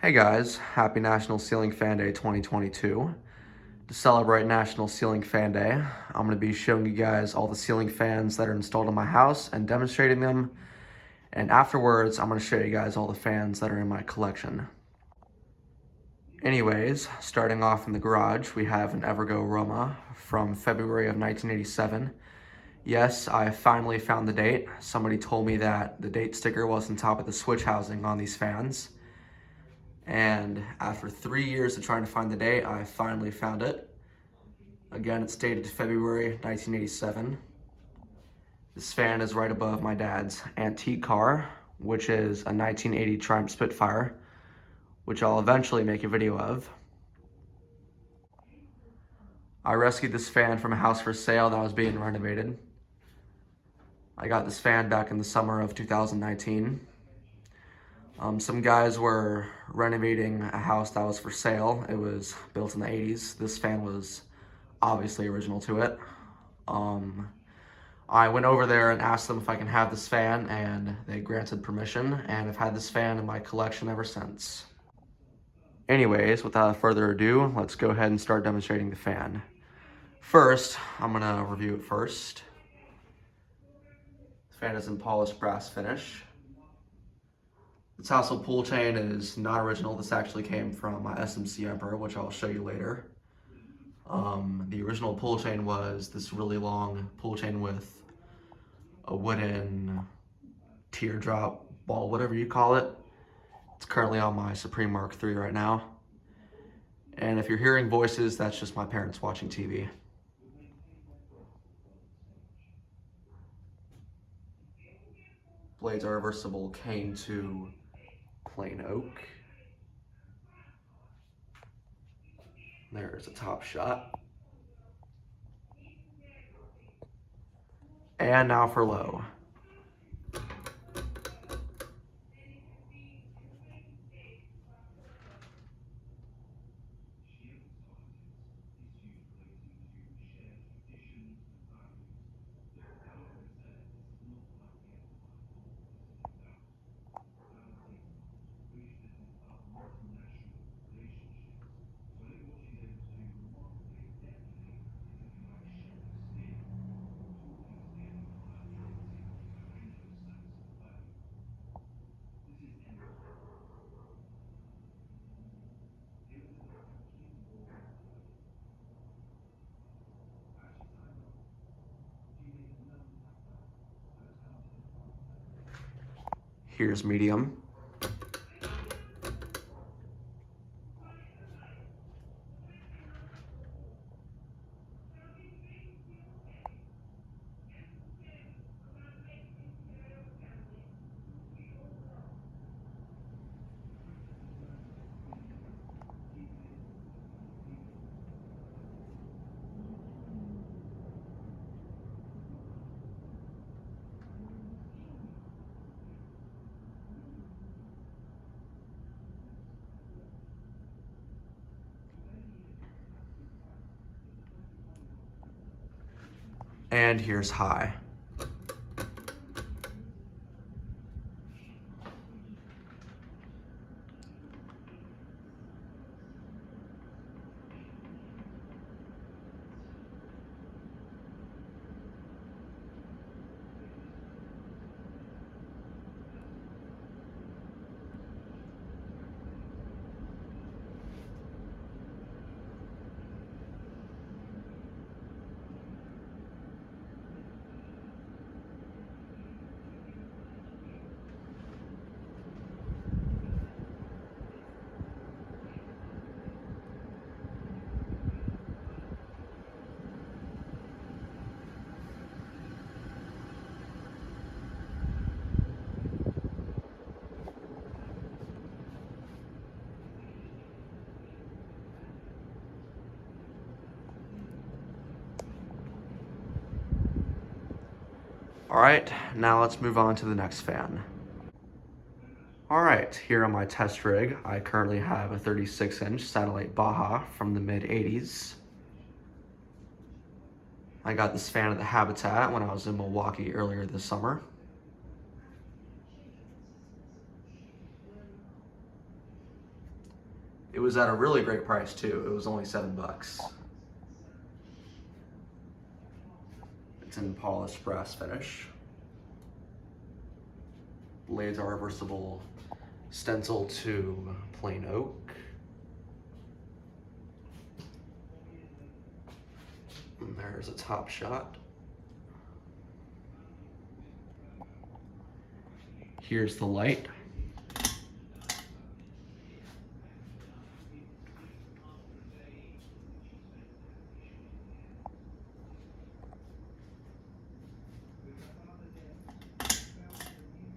Hey guys, happy National Ceiling Fan Day 2022. To celebrate National Ceiling Fan Day, I'm going to be showing you guys all the ceiling fans that are installed in my house and demonstrating them. And afterwards, I'm going to show you guys all the fans that are in my collection. Anyways, starting off in the garage, we have an Evergo Roma from February of 1987. Yes, I finally found the date. Somebody told me that the date sticker was on top of the switch housing on these fans. And after 3 years of trying to find the date, I finally found it. Again, it's dated February 1987. This fan is right above my dad's antique car, which is a 1980 Triumph Spitfire, which I'll eventually make a video of. I rescued this fan from a house for sale that was being renovated. I got this fan back in the summer of 2019. Some guys were renovating a house that was for sale. It was built in the 80s. This fan was obviously original to it. I went over there and asked them if I can have this fan, and they granted permission, and I've had this fan in my collection ever since. Anyways, without further ado, let's go ahead and start demonstrating the fan. First, I'm gonna review it first. The fan is in polished brass finish. The tassel pull chain is not original. This actually came from my SMC Emperor, which I'll show you later. The original pull chain was this really long pull chain with a wooden teardrop ball, whatever you call it. It's currently on my Supreme Mark III right now. And if you're hearing voices, that's just my parents watching TV. Blades are reversible cane to plain oak. There's a top shot. And now for low. Here's medium. And here's high. All right, now let's move on to the next fan. All right, here on my test rig, I currently have a 36-inch satellite Baja from the mid-80s. I got this fan at the Habitat when I was in Milwaukee earlier this summer. It was at a really great price too. It was only $7. It's in polished brass finish. Blades are reversible, stencil to plain oak. And there's a top shot. Here's the light.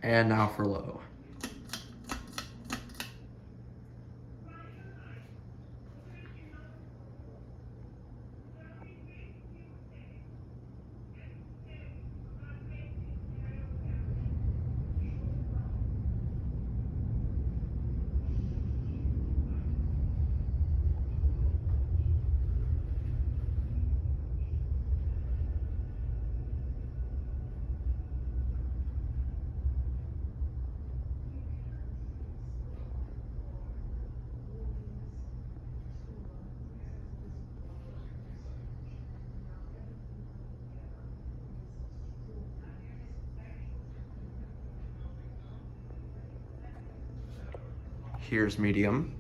And now for low. Here's medium.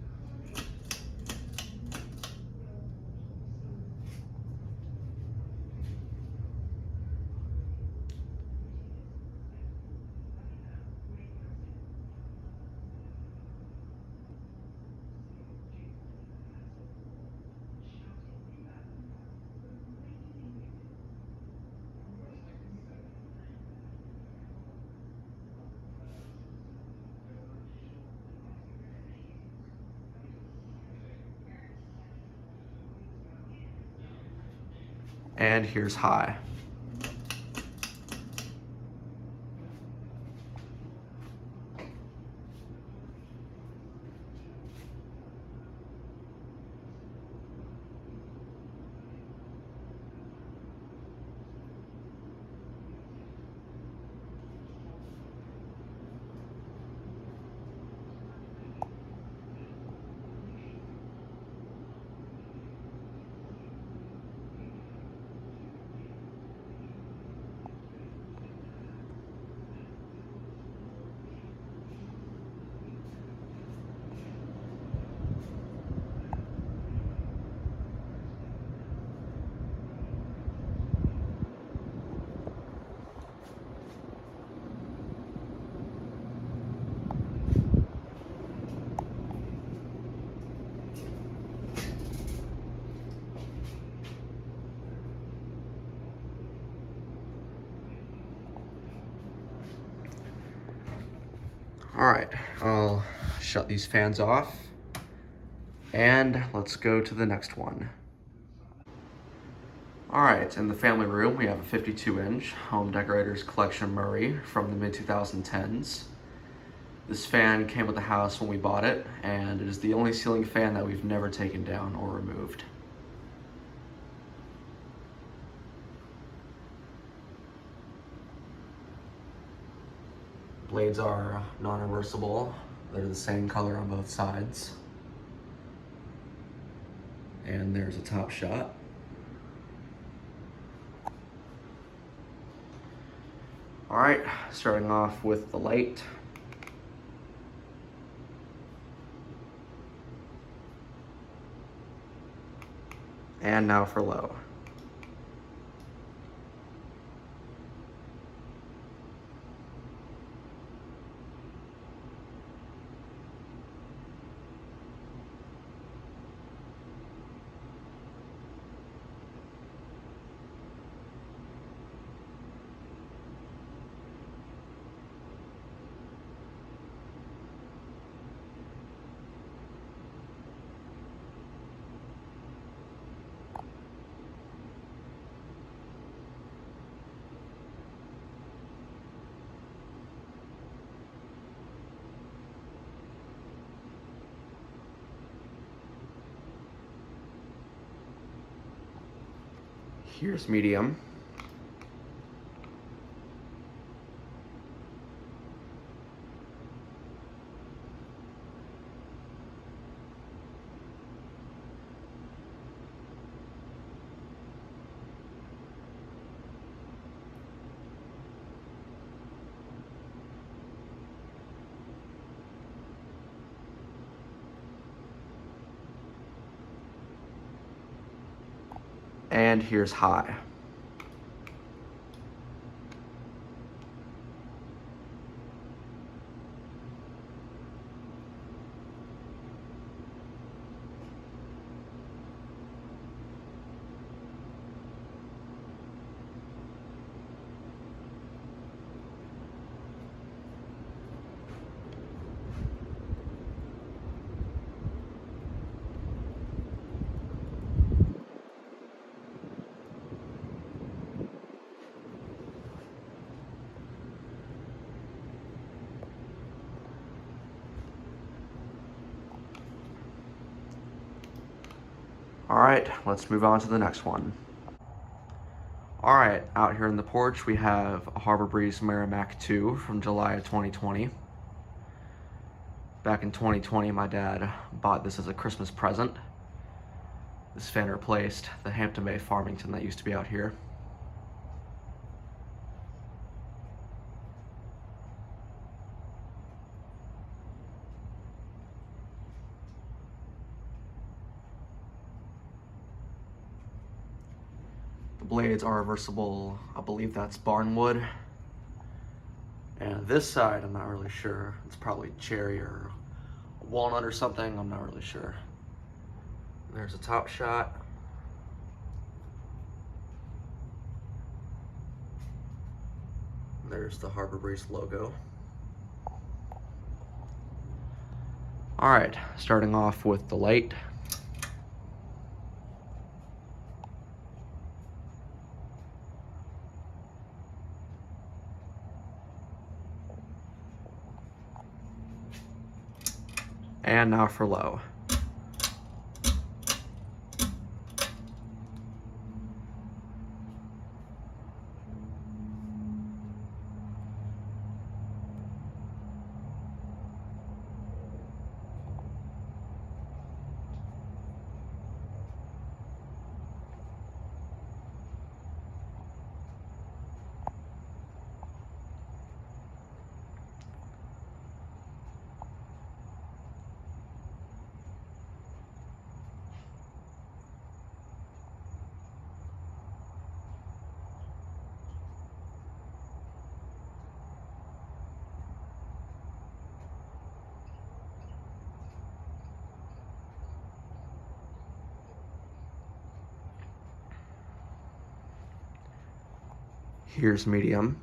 And here's high. All right, I'll shut these fans off and let's go to the next one. All right, in the family room, we have a 52-inch Home Decorators Collection Murray from the mid-2010s. This fan came with the house when we bought it, and it is the only ceiling fan that we've never taken down or removed. Blades are non-reversible. They're the same color on both sides. And there's a top shot. All right, starting off with the light. And now for low. Here's medium. And here's high. All right, let's move on to the next one. All right, out here in the porch, we have a Harbor Breeze Merrimack 2 from July of 2020. Back in 2020, my dad bought this as a Christmas present. This fan replaced the Hampton Bay Farmington that used to be out here. The blades are reversible. I believe that's barnwood. And this side, I'm not really sure. It's probably cherry or walnut or something. I'm not really sure. There's a top shot. There's the Harbor Breeze logo. All right, starting off with the light. And now for low. Here's medium.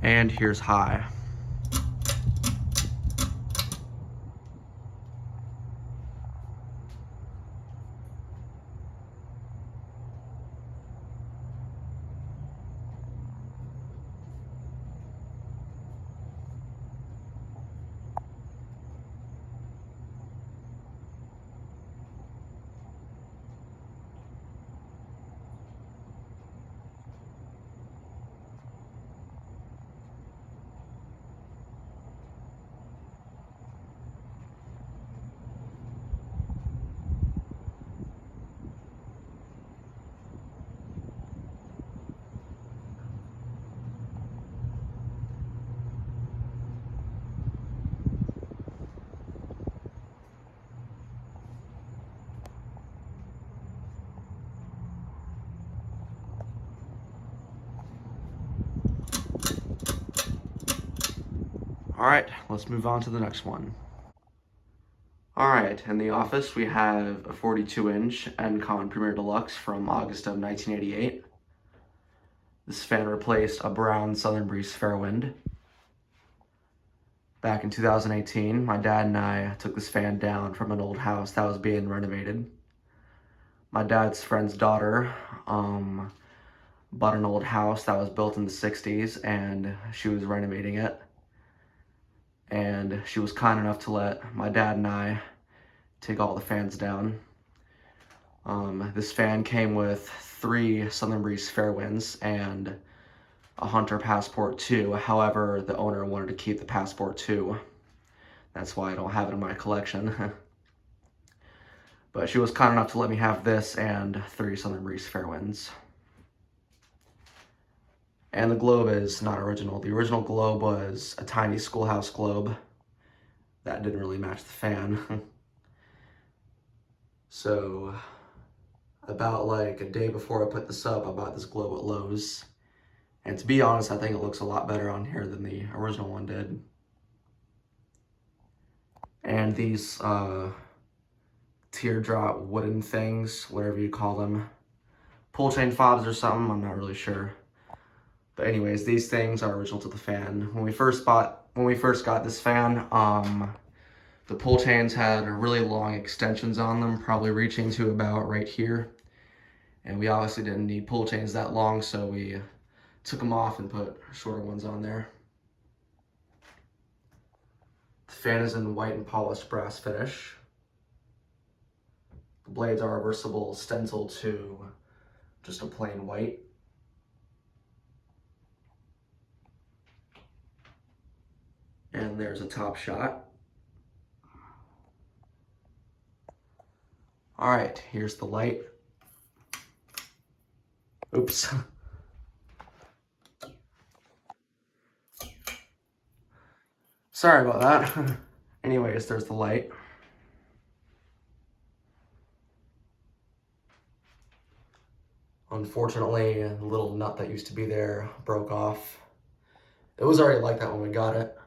And here's high. All right, let's move on to the next one. All right, in the office we have a 42-inch Encon Premier Deluxe from August of 1988. This fan replaced a brown Southern Breeze Fairwind. Back in 2018, my dad and I took this fan down from an old house that was being renovated. My dad's friend's daughter bought an old house that was built in the 60s and she was renovating it. And she was kind enough to let my dad and I take all the fans down. This fan came with 3 Southern Breeze Fairwinds and a Hunter Passport 2. However, the owner wanted to keep the Passport 2. That's why I don't have it in my collection. But she was kind enough to let me have this and 3 Southern Breeze Fairwinds. And the globe is not original. The original globe was a tiny schoolhouse globe. That didn't really match the fan. So, about like a day before I put this up, I bought this globe at Lowe's. And to be honest, I think it looks a lot better on here than the original one did. And these teardrop wooden things, whatever you call them, pull chain fobs or something, I'm not really sure. But anyways, these things are original to the fan. When we first got this fan, the pull chains had really long extensions on them, probably reaching to about right here. And we obviously didn't need pull chains that long, so we took them off and put shorter ones on there. The fan is in white and polished brass finish. The blades are reversible stencil to just a plain white. And there's a top shot. All right, here's the light. Oops. Sorry about that. Anyways, there's the light. Unfortunately, the little nut that used to be there broke off. It was already like that when we got it.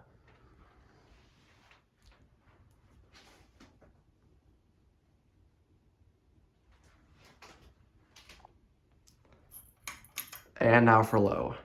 And now for low.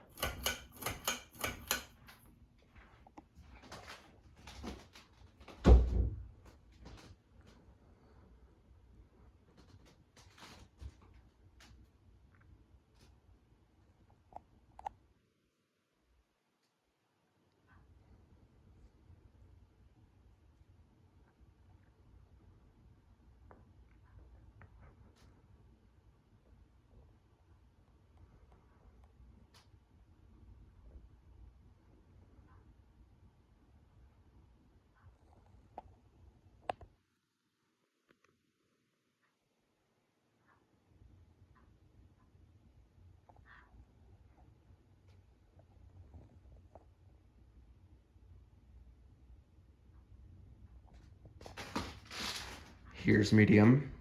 Here's medium.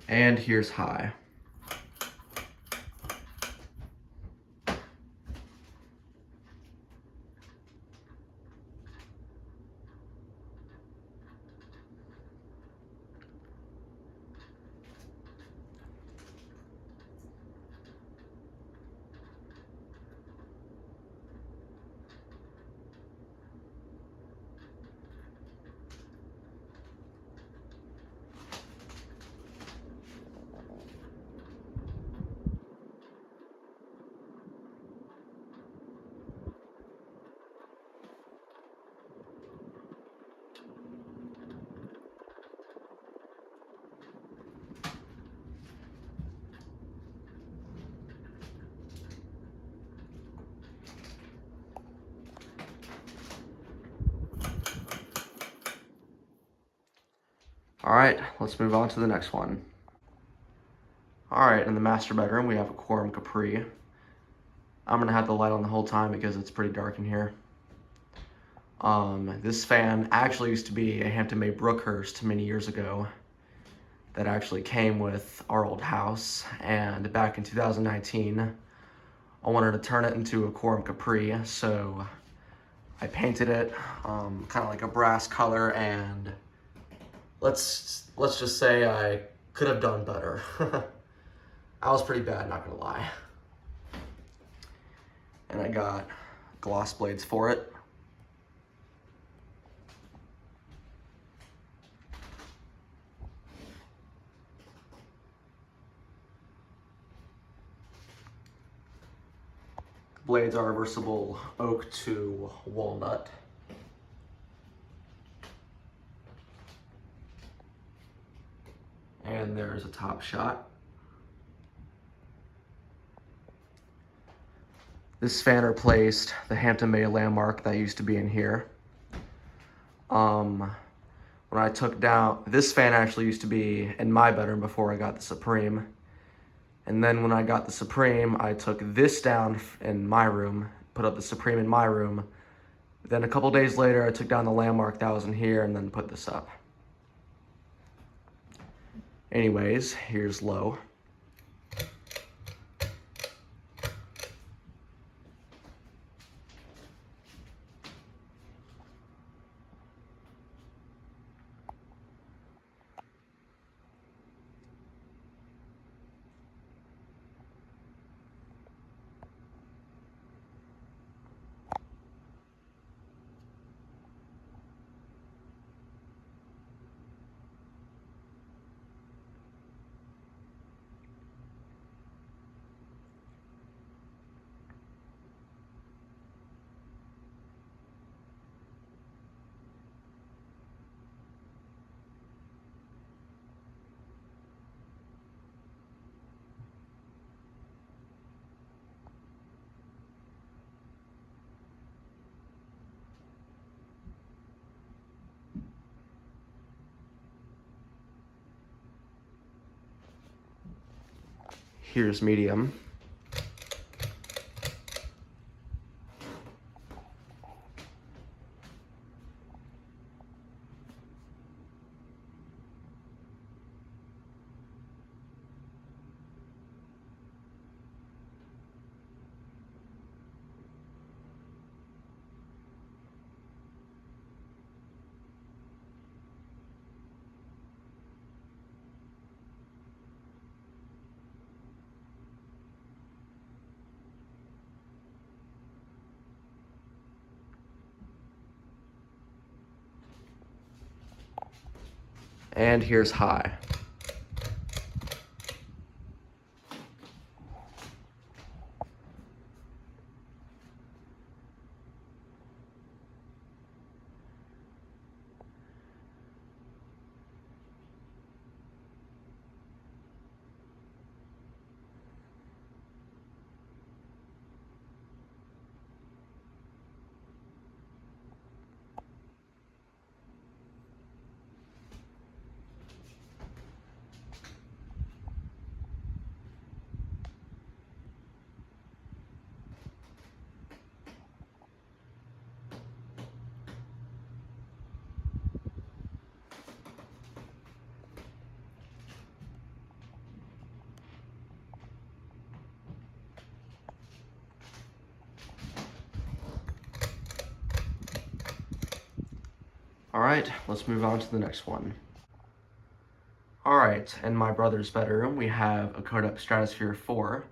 And here's high. All right, let's move on to the next one. All right, in the master bedroom, we have a Quorum Capri. I'm gonna have the light on the whole time because it's pretty dark in here. This fan actually used to be a Hampton Bay Brookhurst many years ago that actually came with our old house. And back in 2019, I wanted to turn it into a Quorum Capri, so I painted it kind of like a brass color and let's just say I could have done better. I was pretty bad, not gonna lie. And I got gloss blades for it. Blades are reversible oak to walnut. And there's a top shot. This fan replaced the Hampton Bay Landmark that used to be in here. When I took down, this fan actually used to be in my bedroom before I got the Supreme. And then when I got the Supreme, I took this down in my room, put up the Supreme in my room. Then a couple days later, I took down the Landmark that was in here and then put this up. Anyways, here's low. Here's medium. And here's high. All right, let's move on to the next one. All right, in my brother's bedroom, we have a Kodak Stratosphere 4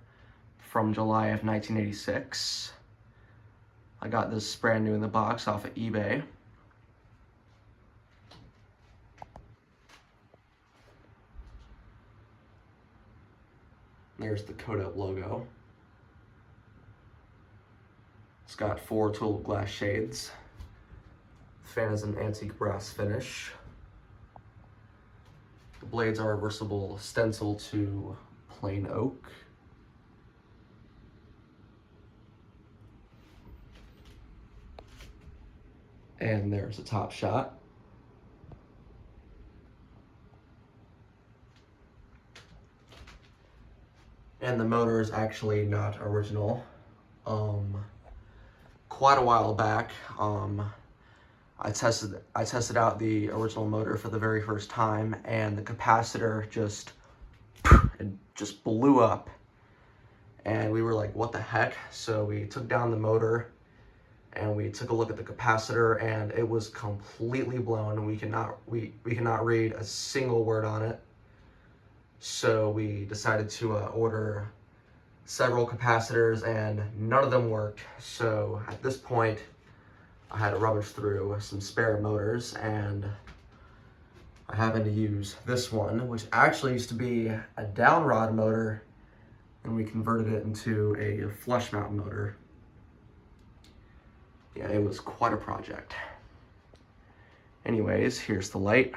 from July of 1986. I got this brand new in the box off of eBay. There's the Kodak logo. It's got 4 tulip glass shades. The fan is an antique brass finish. The blades are reversible stencil to plain oak. And there's a top shot. And the motor is actually not original. Quite a while back, I tested out the original motor for the very first time, and the capacitor just blew up. And we were like, what the heck? So we took down the motor and we took a look at the capacitor, and it was completely blown. We cannot read a single word on it. So we decided to order several capacitors, and none of them worked. So at this point, I had to rummage through some spare motors, and I happened to use this one, which actually used to be a down rod motor, and we converted it into a flush mount motor. Yeah, it was quite a project. Anyways, here's the light.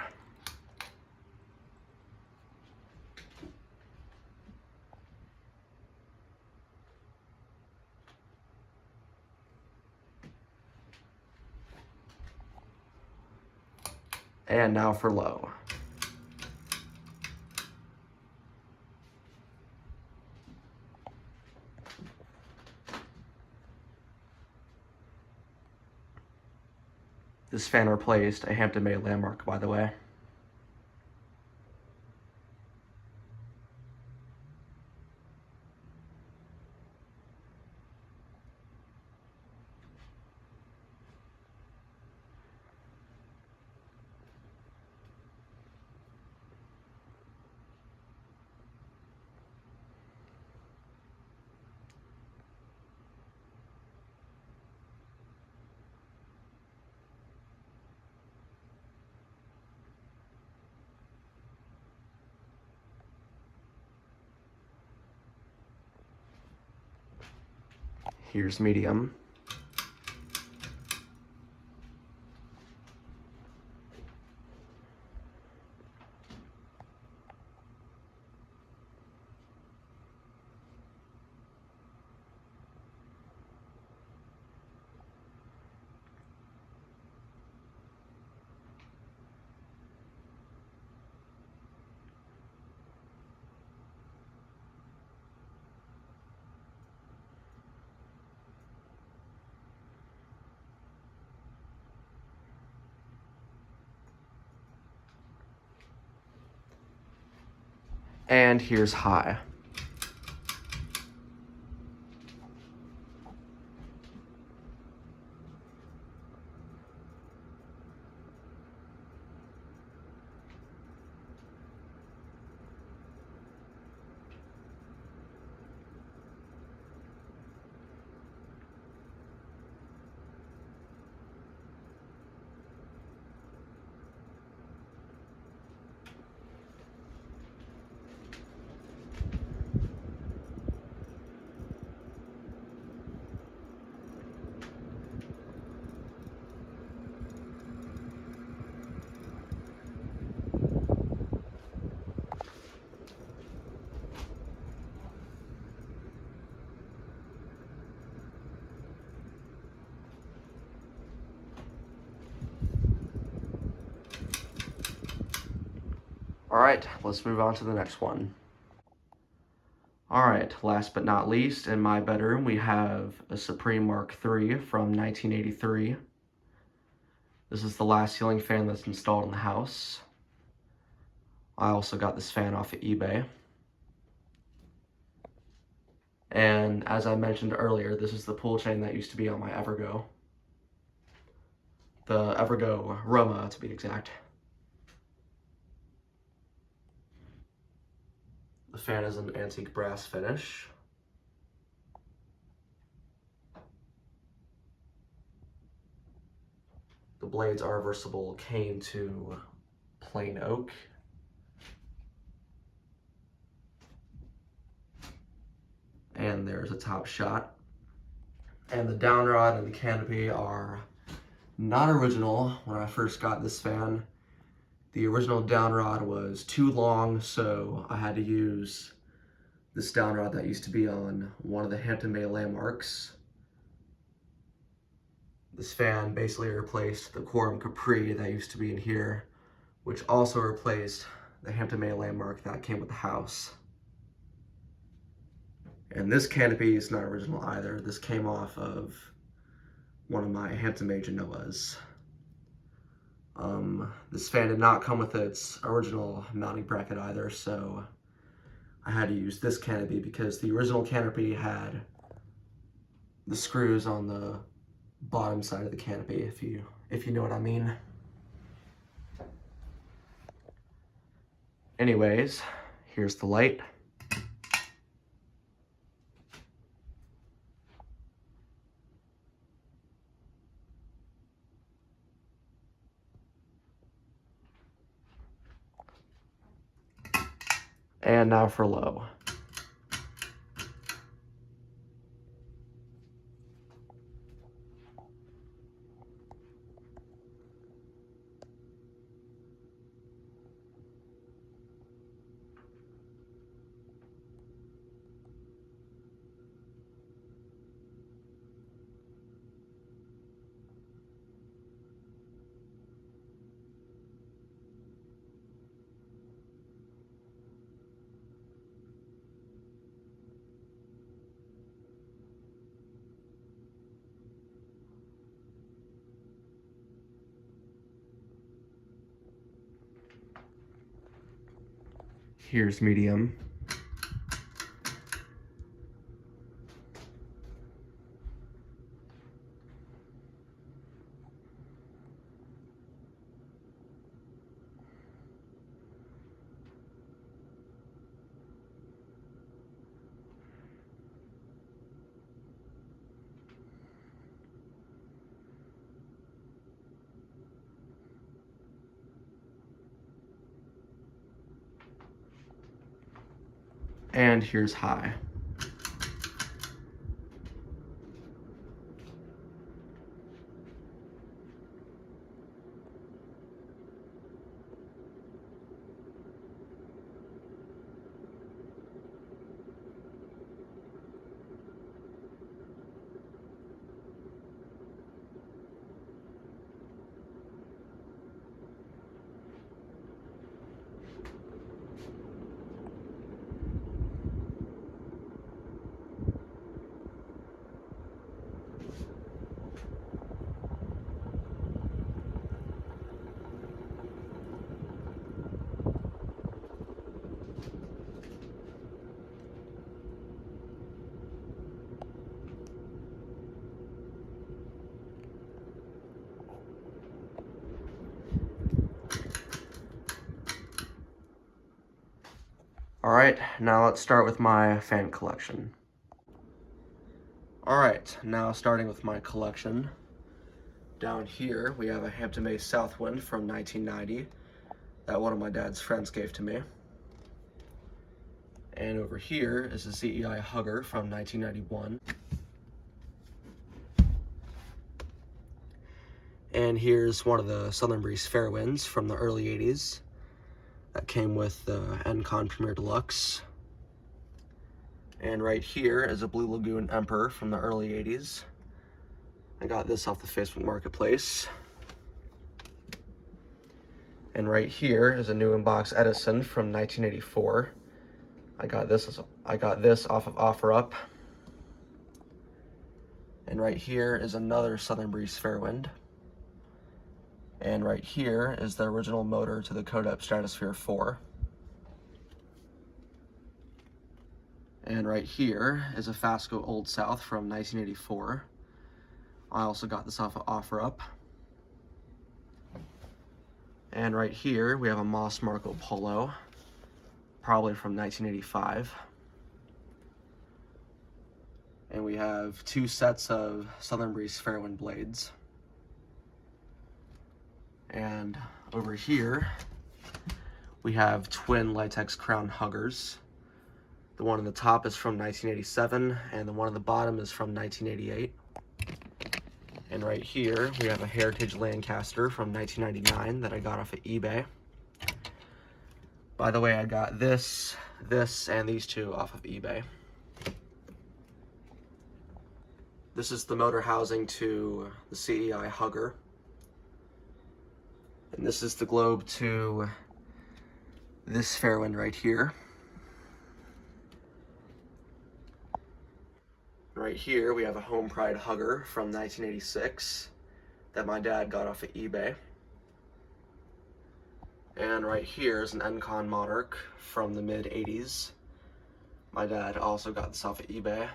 And now for low. This fan replaced a Hampton-made Landmark, by the way. Here's medium. And here's high. All right, let's move on to the next one. All right, last but not least, in my bedroom, we have a Supreme Mark III from 1983. This is the last ceiling fan that's installed in the house. I also got this fan off of eBay. And as I mentioned earlier, this is the pull chain that used to be on my Evergo. The Evergo Roma, to be exact. The fan is an antique brass finish. The blades are reversible cane to plain oak. And there's a top shot. And the down rod and the canopy are not original. When I first got this fan, the original down rod was too long, so I had to use this down rod that used to be on one of the Hampton-made Landmarks. This fan basically replaced the Quorum Capri that used to be in here, which also replaced the Hampton-made Landmark that came with the house. And this canopy is not original either. This came off of one of my Hampton-made Genoas. This fan did not come with its original mounting bracket either, so I had to use this canopy because the original canopy had the screws on the bottom side of the canopy, if you know what I mean. Anyways, here's the light. And now for low. Here's medium. And here's high. All right, now let's start with my fan collection. All right, now starting with my collection. Down here, we have a Hampton Bay Southwind from 1990 that one of my dad's friends gave to me. And over here is a ZEI Hugger from 1991. And here's one of the Southern Breeze Fairwinds from the early 80s that came with the Encon Premier Deluxe. And right here is a Blue Lagoon Emperor from the early 80s. I got this off the Facebook Marketplace. And right here is a New In Box Edison from 1984. I got this off of OfferUp. And right here is another Southern Breeze Fairwind. And right here is the original motor to the Codep Stratosphere 4. And right here is a Fasco Old South from 1984. I also got this off of OfferUp. And right here we have a Moss Marco Polo, probably from 1985. And we have two sets of Southern Breeze Fairwind blades. And over here, we have twin Litex Crown Huggers. The one on the top is from 1987, and the one on the bottom is from 1988. And right here, we have a Heritage Lancaster from 1999 that I got off of eBay. By the way, I got this, and these two off of eBay. This is the motor housing to the CEI Hugger. And this is the globe to this Fairwind right here. Right here we have a Home Pride Hugger from 1986 that my dad got off of eBay. And right here is an Encon Monarch from the mid-80s. My dad also got this off of eBay.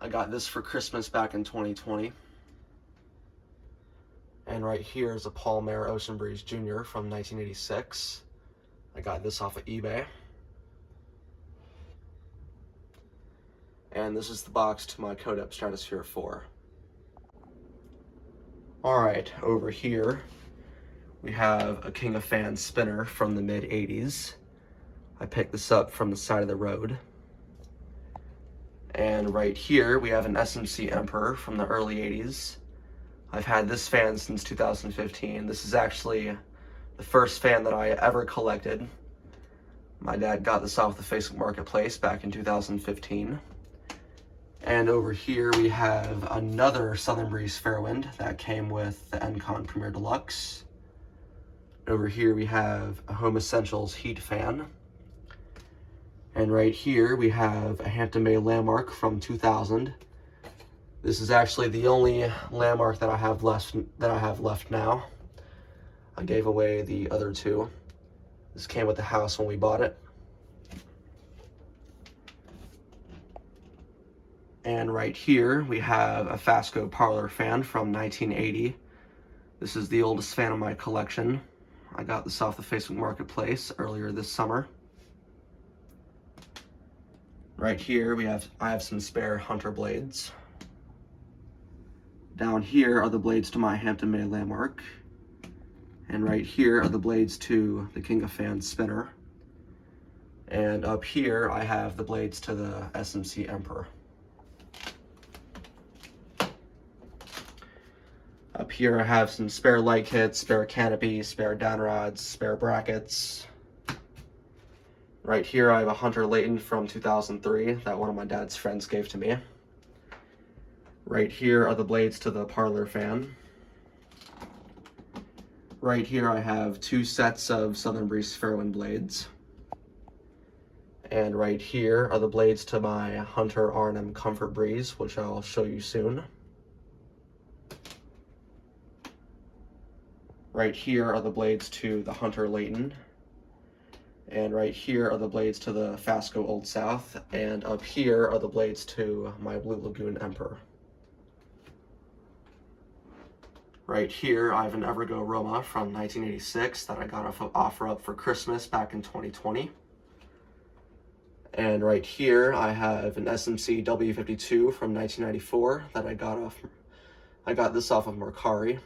I got this for Christmas back in 2020. And right here is a Palmair Ocean Breeze Jr. from 1986. I got this off of eBay. And this is the box to my Codep Stratosphere 4. Alright, over here we have a King of Fans spinner from the mid-80s. I picked this up from the side of the road. And right here we have an SMC Emperor from the early 80s. I've had this fan since 2015. This is actually the first fan that I ever collected. My dad got this off the Facebook Marketplace back in 2015. And over here we have another Southern Breeze Fairwind that came with the Encon Premier Deluxe. Over here we have a Home Essentials Heat fan. And right here we have a Hampton Bay Landmark from 2000. This is actually the only Landmark that I have left now. I gave away the other two. This came with the house when we bought it. And right here we have a Fasco Parlor fan from 1980. This is the oldest fan in my collection. I got this off the Facebook Marketplace earlier this summer. Right here I have some spare Hunter blades. Down here are the blades to my Hampton Bay Landmark. And right here are the blades to the King of Fans spinner. And up here I have the blades to the SMC Emperor. Up here I have some spare light kits, spare canopy, spare down rods, spare brackets. Right here I have a Hunter Layton from 2003 that one of my dad's friends gave to me. Right here are the blades to the Parlor fan. Right here I have two sets of Southern Breeze Fairwind blades. And right here are the blades to my Hunter R&M Comfort Breeze, which I'll show you soon. Right here are the blades to the Hunter Layton. And right here are the blades to the Fasco Old South. And up here are the blades to my Blue Lagoon Emperor. Right here I have an Evergo Roma from 1986 that I got off of OfferUp for Christmas back in 2020. And right here I have an SMC W52 from 1994 that I got this off of Mercari.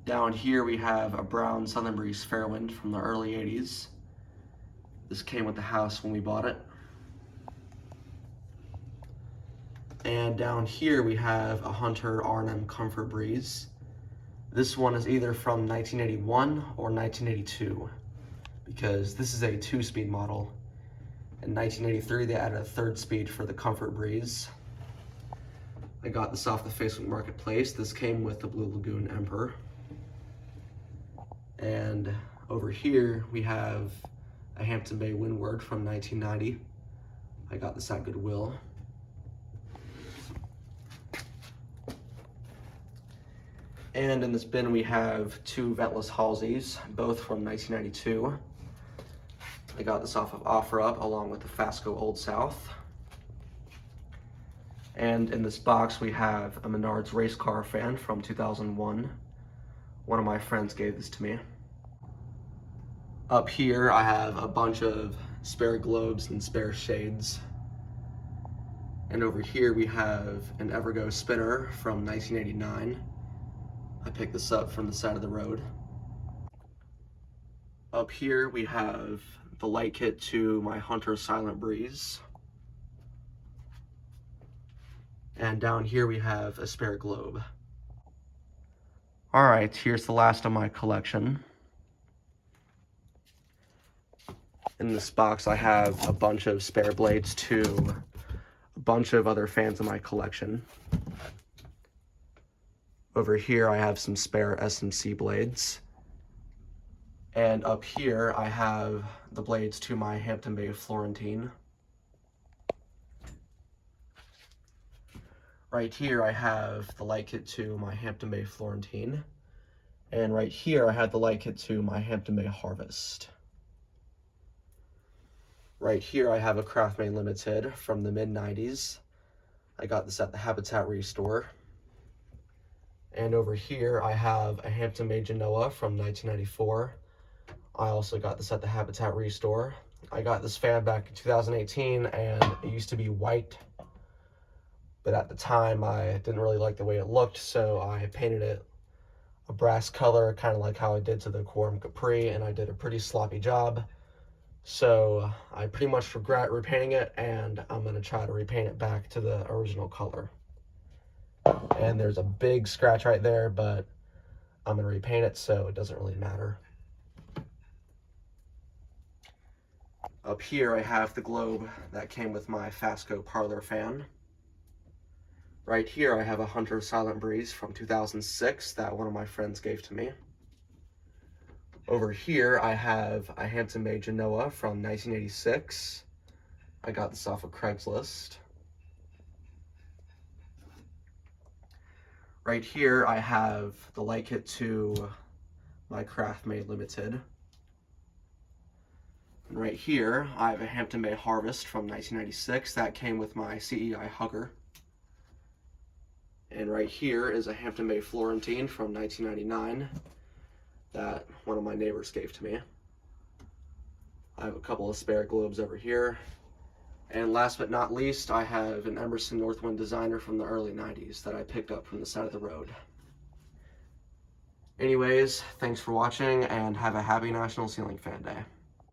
Down here we have a brown Southern Breeze Fairwind from the early 80s. This came with the house when we bought it. And down here we have a Hunter R&M Comfort Breeze. This one is either from 1981 or 1982 because this is a 2-speed model. In 1983 they added a 3rd speed for the Comfort Breeze. I got this off the Facebook Marketplace. This came with the Blue Lagoon Emperor. And over here we have a Hampton Bay Windward from 1990. I got this at Goodwill. And in this bin we have two ventless Halseys, both from 1992. I got this off of OfferUp along with the Fasco Old South. And in this box we have a Menards race car fan from 2001. One of my friends gave this to me. Up here I have a bunch of spare globes and spare shades. And over here we have an Evergo spinner from 1989. I picked this up from the side of the road. Up here we have the light kit to my Hunter Silent Breeze. And down here we have a spare globe. Alright, here's the last of my collection. In this box I have a bunch of spare blades to a bunch of other fans in my collection. Over here I have some spare SMC blades. And up here I have the blades to my Hampton Bay Florentine. Right here I have the light kit to my Hampton Bay Florentine. And right here I have the light kit to my Hampton Bay Harvest. Right here I have a Craftmade Limited from the mid-90s. I got this at the Habitat Restore. And over here, I have a Hampton-made Genoa from 1994. I also got this at the Habitat Restore. I got this fan back in 2018, and it used to be white, but at the time I didn't really like the way it looked, so I painted it a brass color, kind of like how I did to the Quorum Capri, and I did a pretty sloppy job. So I pretty much regret repainting it, and I'm going to try to repaint it back to the original color. And there's a big scratch right there, but I'm going to repaint it, so it doesn't really matter. Up here I have the globe that came with my Fasco Parlor fan. Right here I have a Hunter Silent Breeze from 2006 that one of my friends gave to me. Over here I have a Hampton-made Genoa from 1986. I got this off of Craigslist. Right here I have the Light Kit 2 my Craft Made Limited. And right here I have a Hampton-made Harvest from 1996 that came with my CEI Hugger. And right here is a Hampton-made Florentine from 1999 that one of my neighbors gave to me. I have a couple of spare globes over here. And last but not least, I have an Emerson Northwind Designer from the early 90s that I picked up from the side of the road. Anyways, thanks for watching, and have a happy National Ceiling Fan Day.